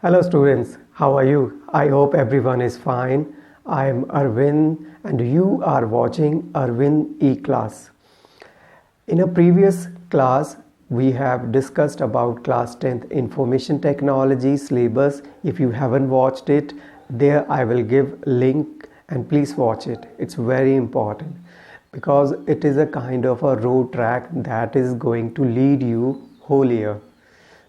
Hello students, how are you? I hope everyone is fine. I am Arvind and you are watching Arvind E-Class. In a previous class, we have discussed about class 10th information technology syllabus. If you haven't watched it, there I will give link and please watch it. It's very important because it is a kind of a road track that is going to lead you whole year.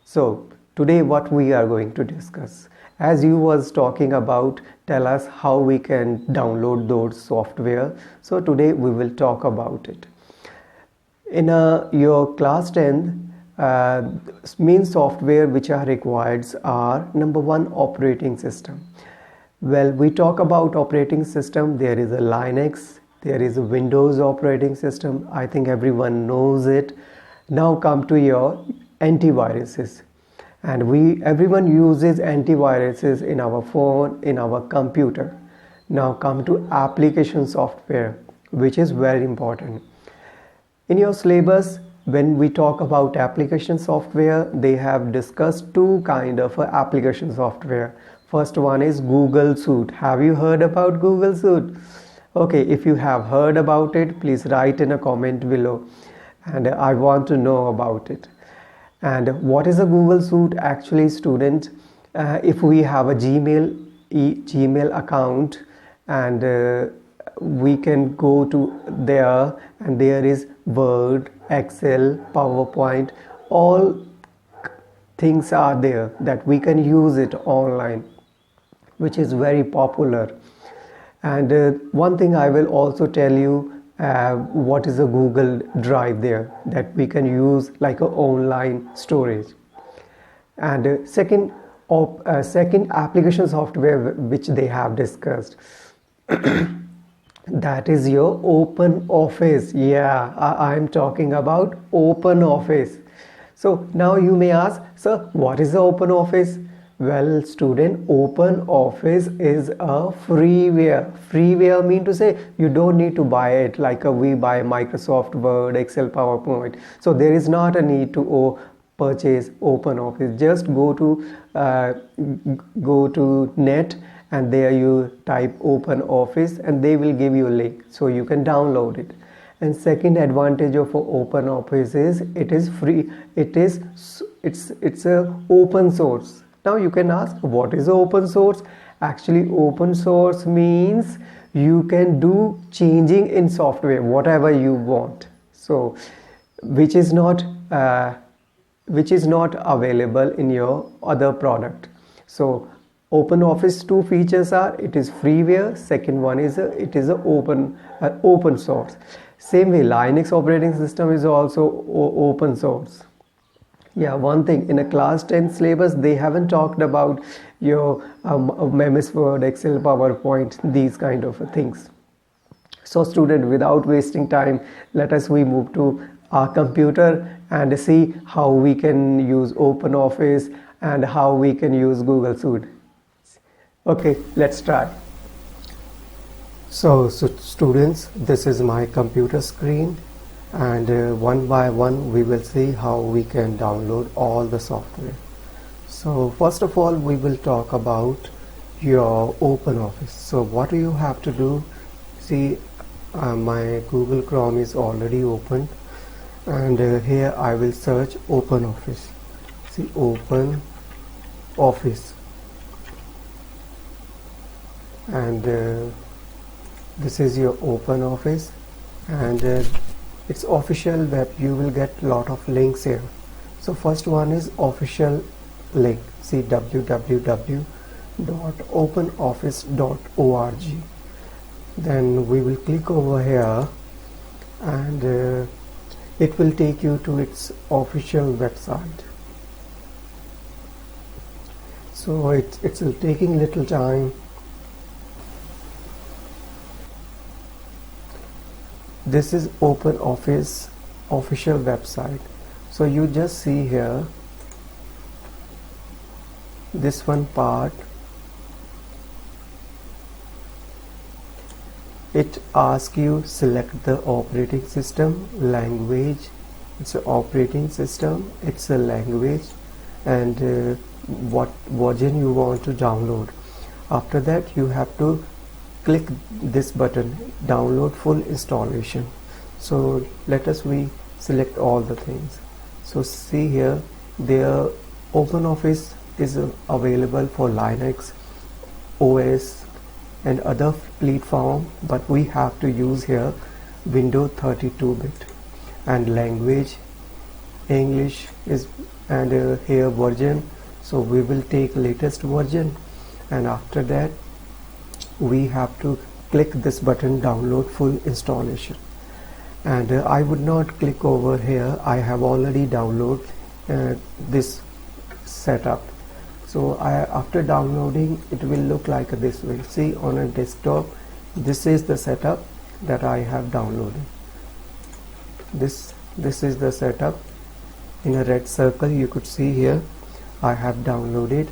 So today what we are going to discuss, as you was talking about, tell us how we can download those software. So today we will talk about it. In your class 10, main software which are required are number one, operating system. Well, we talk about operating system. There is a Linux, there is a Windows operating system. I think everyone knows it. Now come to your antiviruses, and everyone uses antiviruses in our phone, in our computer. Now come to application software, which is very important. In your syllabus, when we talk about application software, they have discussed two kind of application software. First one is Google Suite. Have you heard about Google Suite? Okay, if you have heard about it, please write in a comment below, and I want to know about it. And what is a Google Suite? Actually, student, if we have a Gmail account, and we can go to there, and there is Word, Excel, PowerPoint, all things are there that we can use it online, which is very popular. And one thing I will also tell you, what is a Google Drive there that we can use like a online storage. And second application software which they have discussed, that is your Open Office. Yeah, I'm talking about Open Office. So now you may ask, sir, what is the Open Office? Well, student, Open Office is a freeware. Freeware mean to say you don't need to buy it like we buy Microsoft Word, Excel, PowerPoint. So there is not a need to purchase Open Office. Just go to net, and there you type Open Office, and they will give you a link so you can download it. And second advantage of Open Office is it is free. It's a open source. Now you can ask, what is open source? Actually, open source means you can do changing in software whatever you want. So which is not available in your other product. So Open Office two features are, it is freeware. Second one is it is a open source. Same way, Linux operating system is also open source. Yeah, one thing, in a class 10 syllabus, they haven't talked about your MS Word, Excel, PowerPoint, these kind of things. So student, without wasting time, let us move to our computer and see how we can use Open Office and how we can use Google Suite. Okay, let's try. So students, this is my computer screen, and one by one we will see how we can download all the software. So first of all, we will talk about your Open Office. So what you have to do, see, my Google Chrome is already opened, and here I will search Open Office. See, Open Office, and this is your Open Office, and it's official web. You will get lot of links here. So first one is official link. See, www.openoffice.org. Then we will click over here, and it will take you to its official website. So it's taking little time. This is Open Office official website. So you just see here this one part. It asks you select the operating system, language. It's an operating system, it's a language, and what version you want to download. After that you have to click this button, download full installation. So let us we select all the things. So see here, their OpenOffice is available for Linux, OS and other platform, but we have to use here Windows 32-bit, and language English is, and here version, so we will take latest version. And after that we have to click this button, download full installation. And I would not click over here, I have already downloaded this setup. So after downloading it will look like this way. See, on a desktop, this is the setup that I have downloaded. This is the setup in a red circle. You could see here I have downloaded,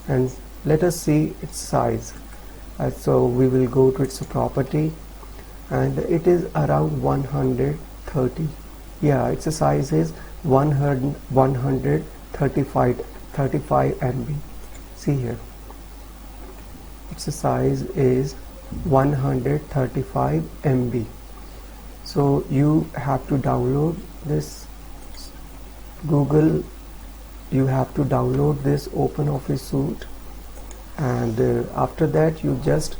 and let us see its size. So we will go to its property, and it is around 130. Yeah, its size is 135 MB. See here, its size is 135 MB. So you have to download this you have to download this OpenOffice suite, and after that you just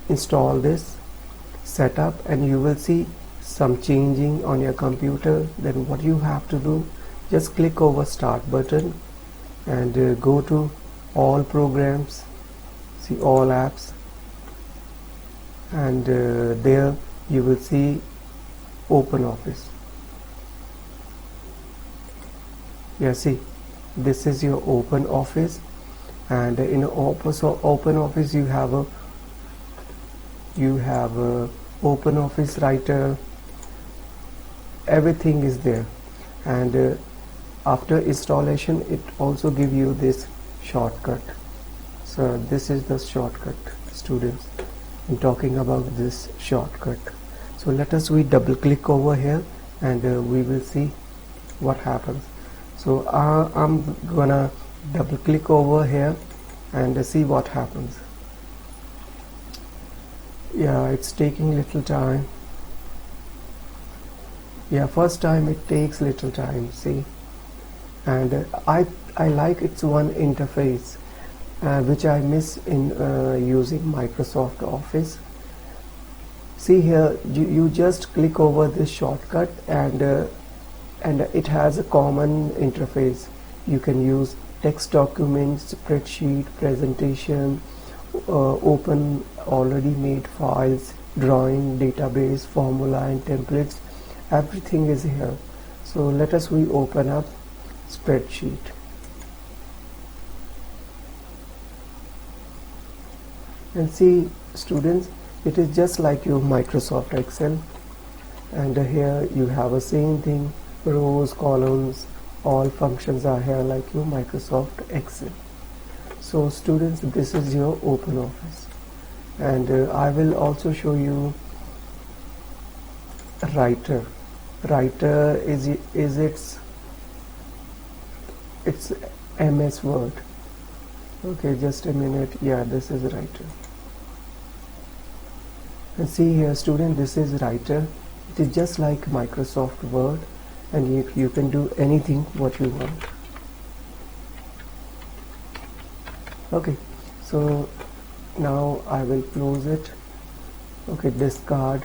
install this setup, and you will see some changing on your computer. Then what you have to do, just click over start button and go to all programs, see all apps, and there you will see OpenOffice. Yeah, see, this is your OpenOffice, and in OpenOffice you have a OpenOffice writer, everything is there. And after installation it also give you this shortcut. So this is the shortcut, students. I'm talking about this shortcut. So let us we double click over here, and we will see what happens. So I'm gonna double click over here and see what happens. Yeah, it's taking little time. Yeah, first time it takes little time, see. And I like its one interface which I miss in using Microsoft Office. See here, you just click over this shortcut, and it has a common interface. You can use text documents, spreadsheet, presentation, open already made files, drawing, database, formula and templates. Everything is here. So let us we open up spreadsheet. And see, students, it is just like your Microsoft Excel, and here you have a same thing, rows, columns, all functions are here like your Microsoft Excel. So students, this is your OpenOffice, and I will also show you Writer. Writer is it's MS Word. Okay, just a minute. Yeah, this is Writer. And see here, student, this is Writer. It is just like Microsoft Word, and you can do anything what you want. Okay, so now I will close it. Okay, discard.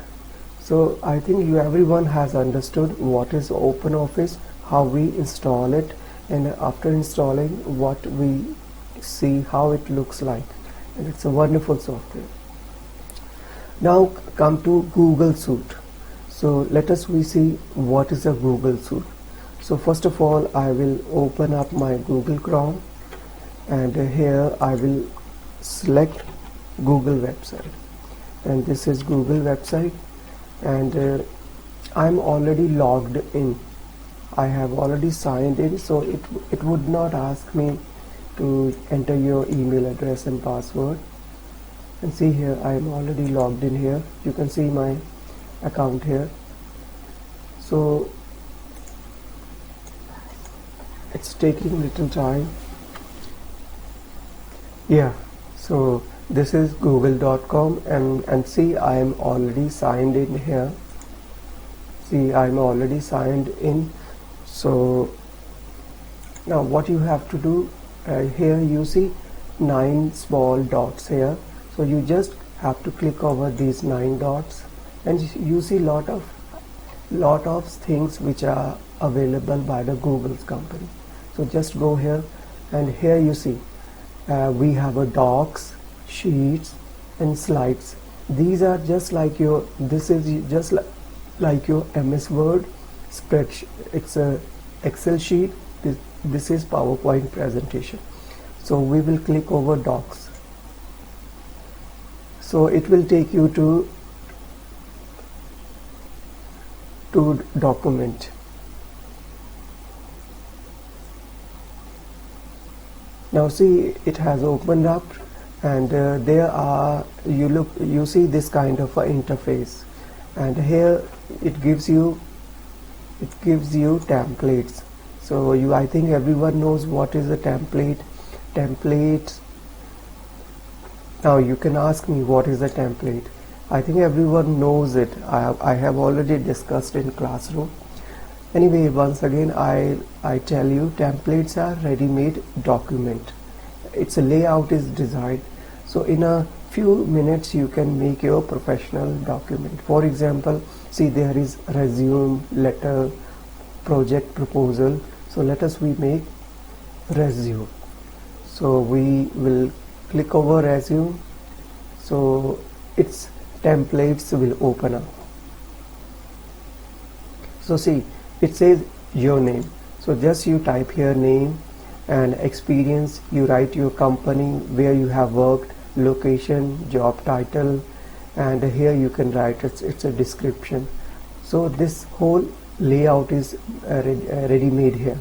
So I think everyone has understood what is OpenOffice, how we install it, and after installing what we see how it looks like, and it's a wonderful software. Now come to Google Suite. So let us we see what is a Google Suite. So first of all, I will open up my Google Chrome, and here I will select Google website, and this is Google website, and I'm already logged in. I have already signed in, so it would not ask me to enter your email address and password. And see here, I am already logged in here. You can see my account here. So it's taking little time. Yeah, so this is google.com, and see, I am already signed in here. See, I'm already signed in. So now what you have to do, here you see 9 small dots here, so you just have to click over these 9 dots, and you see lot of things which are available by the Google's company. So just go here, and here you see we have a docs, sheets and slides. These are just like your, this is just like your MS Word spreadsheet. It's a Excel sheet. This is PowerPoint presentation. So we will click over docs. So it will take you to document. Now see, it has opened up, and there are, you see this kind of a interface, and here it gives you templates. So I think everyone knows what is a template. Templates. Now you can ask me what is a template. I think everyone knows it. I have already discussed in classroom. Anyway, once again I tell you, templates are ready-made document. Its layout is designed, so in a few minutes you can make your professional document. For example, see, there is resume, letter, project proposal. So let us we make resume. So we will click over resume, so its templates will open up. So see, it says your name, so just you type here name, and experience, you write your company, where you have worked, location, job title, and here you can write it's a description. So this whole layout is ready made here.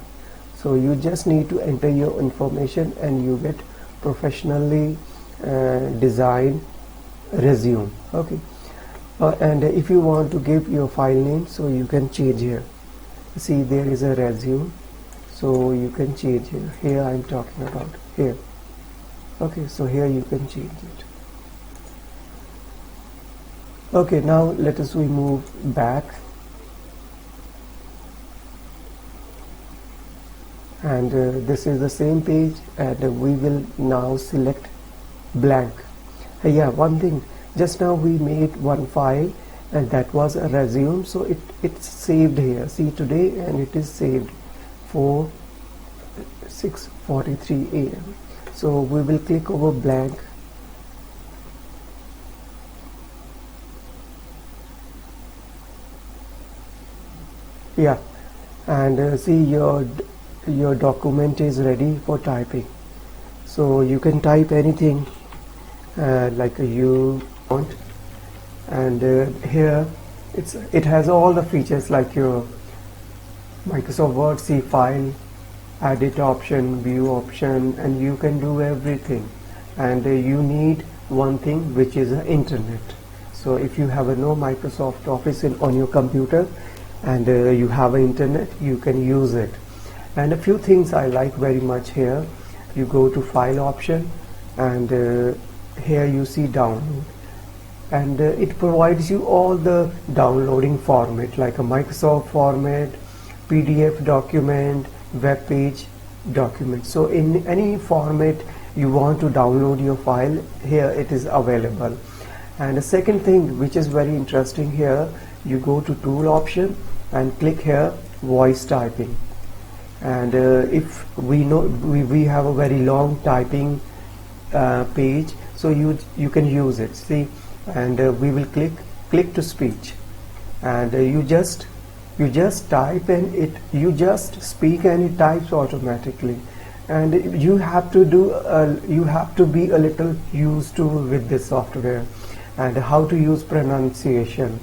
So you just need to enter your information and you get professionally designed resume. Okay, and if you want to give your file name, so you can change here. See, there is a resume, so you can change here. Here I'm talking about here. Okay, so here you can change it. Okay, now let us we move back, and this is the same page, and we will now select blank. Yeah, one thing, just now we made one file, and that was a resume, so it's saved here. See, today, and it is saved for 6:43 a.m. So we will click over blank. Yeah, and see, your document is ready for typing. So you can type anything like you want, and here it has all the features like your Microsoft Word. See, file, edit option, view option, and you can do everything. And you need one thing, which is internet. So if you have no Microsoft Office on your computer, and you have internet, you can use it. And a few things I like very much here. You go to file option, and here you see download, and it provides you all the downloading format like a Microsoft format, PDF document, web page document. So in any format you want to download your file, here it is available. And the second thing which is very interesting here, you go to tool option and click here voice typing. And if we know we have a very long typing page, so you can use it. See, and we will click to speech, and you just type, and you just speak, and it types automatically. And you have to be a little used to with this software, and how to use pronunciation,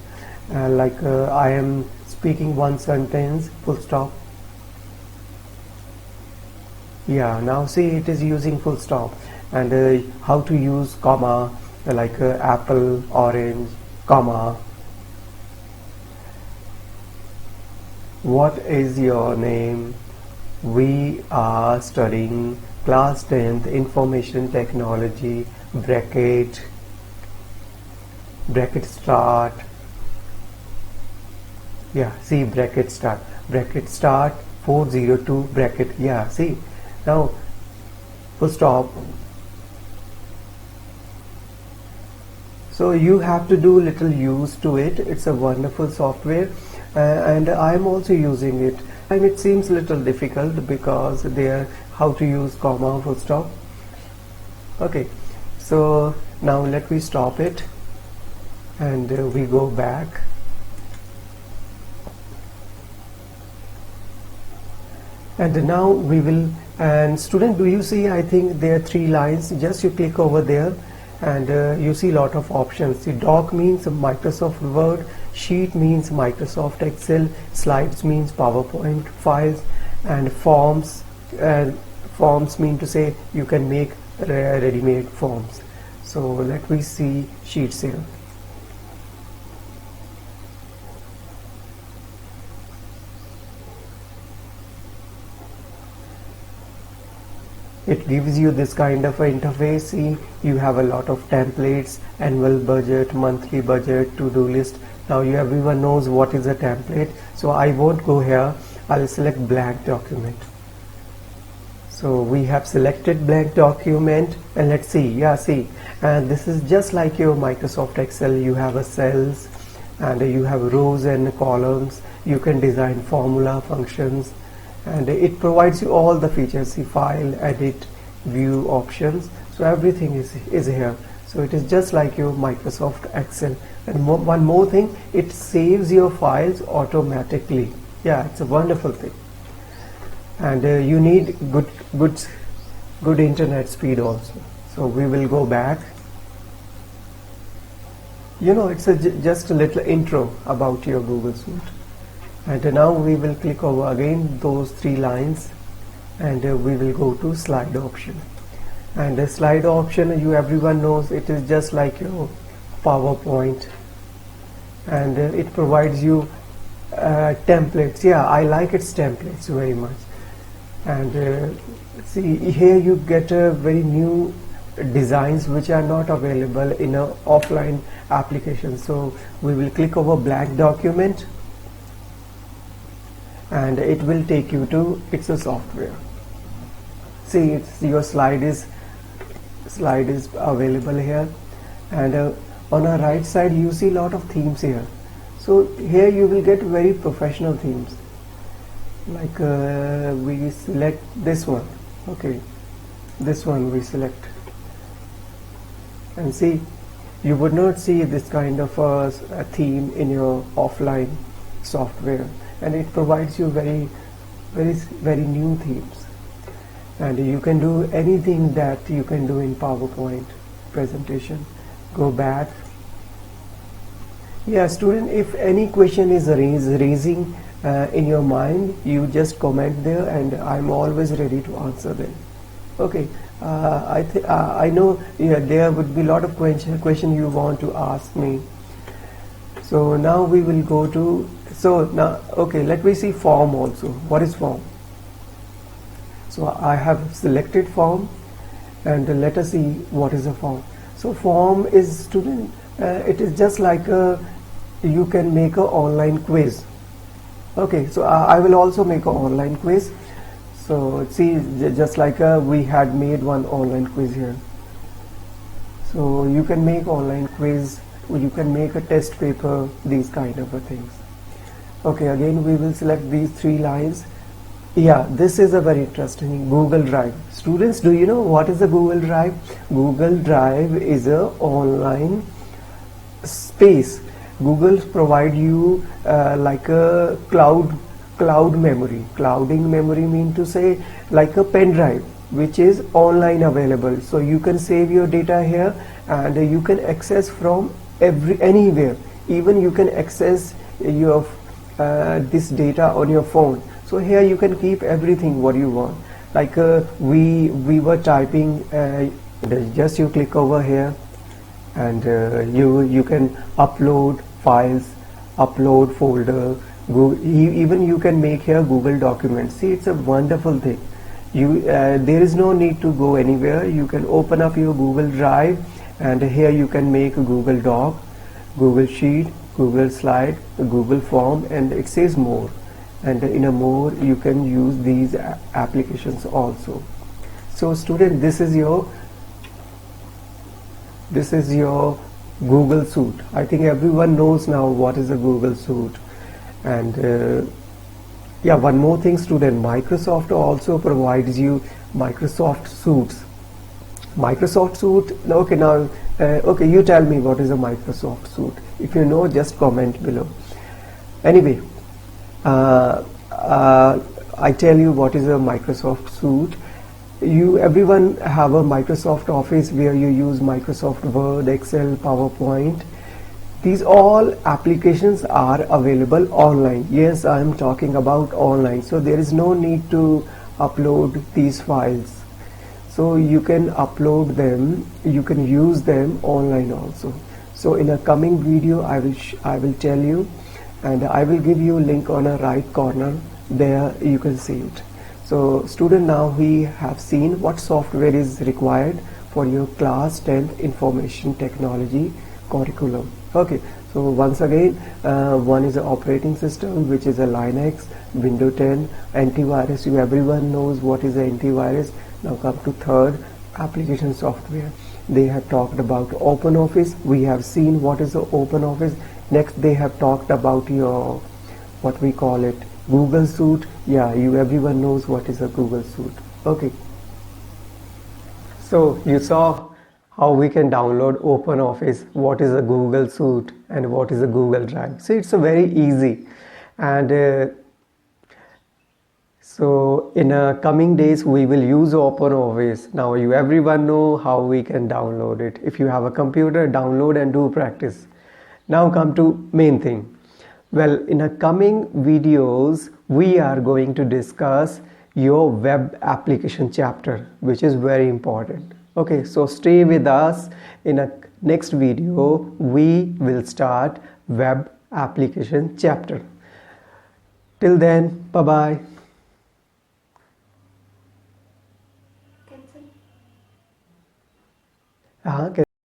like I am speaking one sentence, full stop. Yeah, now see, it is using full stop. And how to use comma, like apple, orange, comma. What is your name? We are studying class 10th information technology bracket start. Yeah, see, bracket start 402 bracket. Yeah, see, now full stop. So you have to do little use to it. It's a wonderful software, and I'm also using it, and it seems little difficult because there how to use comma, full stop. Okay, so now let me stop it, and we go back. And now we will, and student, do you see, I think there are 3 lines. Just you click over there, and you see lot of options. The doc means Microsoft Word, sheet means Microsoft Excel, slides means PowerPoint files, and forms mean to say you can make ready-made forms. So let me see sheets here. It gives you this kind of interface. See, you have a lot of templates, annual budget, monthly budget, to-do list. Now everyone knows what is a template, so I won't go here. I'll select blank document. So we have selected blank document, and let's see. Yeah, see, and this is just like your Microsoft Excel. You have a cells, and you have rows and columns. You can design formula functions, and it provides you all the features. See, file, edit, view options. So everything is here. So it is just like your Microsoft Excel. And one more thing, it saves your files automatically. Yeah, it's a wonderful thing. And you need good internet speed also. So we will go back. You know, it's just a little intro about your Google Suite. And now we will click over again those 3 lines, and we will go to slide option. And the slide option, everyone knows, it is just like your PowerPoint, and it provides you templates. Yeah, I like its templates very much. And see, here you get very new designs which are not available in a offline application. So we will click over blank document, and it will take you to a software. See, your slide is available here, and on our right side you see a lot of themes here. So here you will get very professional themes, like we select this one. Okay, this one we select, and see, you would not see this kind of a theme in your offline software, and it provides you very new themes, and you can do anything that you can do in PowerPoint presentation. Go back. Yeah, student, if any question is raising in your mind, you just comment there, and I'm always ready to answer them. Okay, I know there would be a lot of question you want to ask me. So now we will go to, so now, okay, let me see form also. What is form? So I have selected form, and let us see what is a form. So form is, student, it is just like you can make an online quiz. Okay, so I will also make an online quiz. So see, just like we had made one online quiz here. So you can make online quiz, you can make a test paper, these kind of things. Okay, again we will select these 3 lines. Yeah, this is a very interesting Google Drive. Students, do you know what is a Google Drive? Google Drive is a online space. Google provide you like a cloud memory. Clouding memory mean to say like a pen drive which is online available. So you can save your data here, and you can access from anywhere. Even you can access your this data on your phone. So here you can keep everything what you want. Like we were typing, just you click over here, and you can upload files, upload folder, even you can make here Google Documents. See, it's a wonderful thing. There is no need to go anywhere. You can open up your Google Drive, and here you can make a Google Doc, Google Sheet, Google Slide, Google Form, and it says more. And in a more you can use these applications also. So student, this is your Google Suite. I think everyone knows now what is a Google Suite. And yeah, one more thing student, Microsoft also provides you Microsoft Suites. Microsoft Suite, okay, now okay, you tell me what is a Microsoft Suite. If you know, just comment below. Anyway, I tell you what is a Microsoft Suite. Everyone have a Microsoft Office where you use Microsoft Word, Excel, PowerPoint. These all applications are available online. Yes, I am talking about online. So there is no need to upload these files. So you can upload them, you can use them online also. So in a coming video, I will tell you, and I will give you a link on a right corner. There you can see it. So student, now we have seen what software is required for your class 10th information technology curriculum. Okay, so once again, one is an operating system, which is a Linux, Windows 10, antivirus. Everyone knows what is an antivirus. Now come to third, application software. They have talked about OpenOffice. We have seen what is the OpenOffice. Next, they have talked about your, what we call it, Google Suite. Yeah, everyone knows what is a Google Suite. Okay. So you saw how we can download OpenOffice, what is a Google Suite, and what is a Google Drive. So it's a very easy. And so in coming days we will use OpenOffice. Now everyone know how we can download it. If you have a computer, download and do practice. Now come to main thing. Well, in a coming videos we are going to discuss your web application chapter, which is very important. Okay, so stay with us. In a next video we will start web application chapter. Till then, bye bye. Can